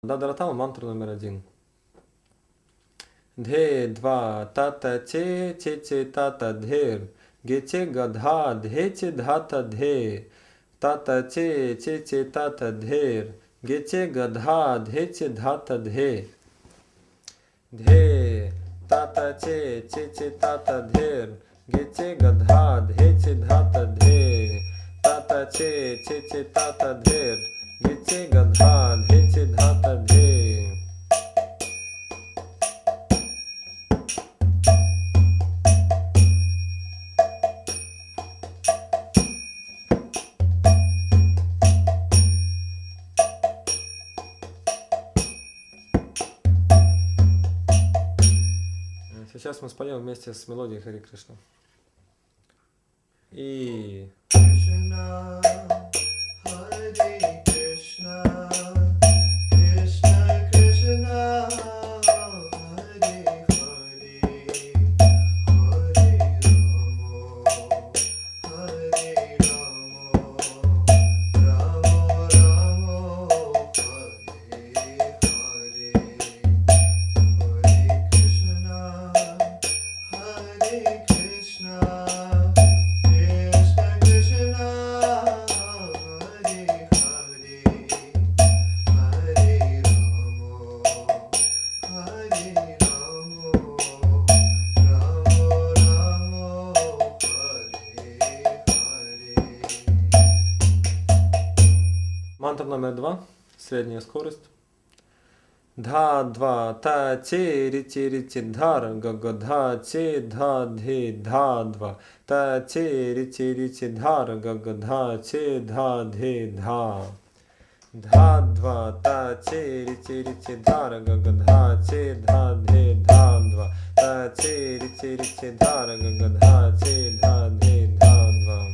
Дадратама мантра номер 1. Дхе, два, тата, че, тата, дхер. Гече, гадха, дхече, dhata, дхе. Тата, че, тата, дхер. Гече, гадха, дхече, dhata, дхе. Дхе, тата, че, тата, дхер. Гече, гадха, дхече, dhata, дхе. Тата, че, тата, дхер. Гече, гадха, дхече, dhata, дхе. Сейчас мы споем вместе с мелодией Хари Кришна. И... Krishna, Hare Krishna, Krishna Krishna, Hare Hare, Hare Ramo, Hare Ramo, Ramo Ramo, Hare Hare, Hare Krishna, Hare Krishna. Мантра номер 2. Средняя скорость. Дха, два, та, че, ричи, дхар, гага, че, дха, дхе, дха, два. Та, че, ричи, дхар, гага, че, дха, дхе, дха. Дха, два, та, че, ричи, дхар, гага, че, дха, дхе, дха, два. Та, че, ричи, дхар, гага, че, дха, дхе, дха, два.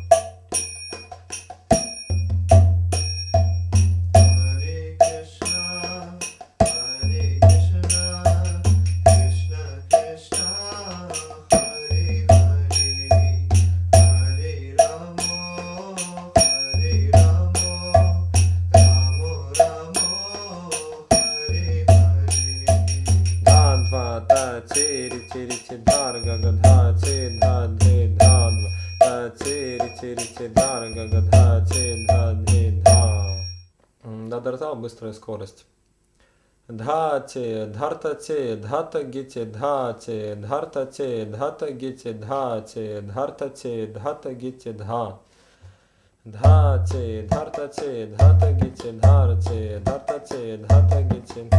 Че, дар, гага, че, дха, дхе, дха, два. Та, че, дар, гага, че, дха, дхе, дха. Дадратал быстрая скорость. Дха, че, дхата, гиче, дха, че, дхата, гиче, дха, че, дхата, гиче, дха. Дха, че, дхата, гиче, дхар, че, дхата, гиче.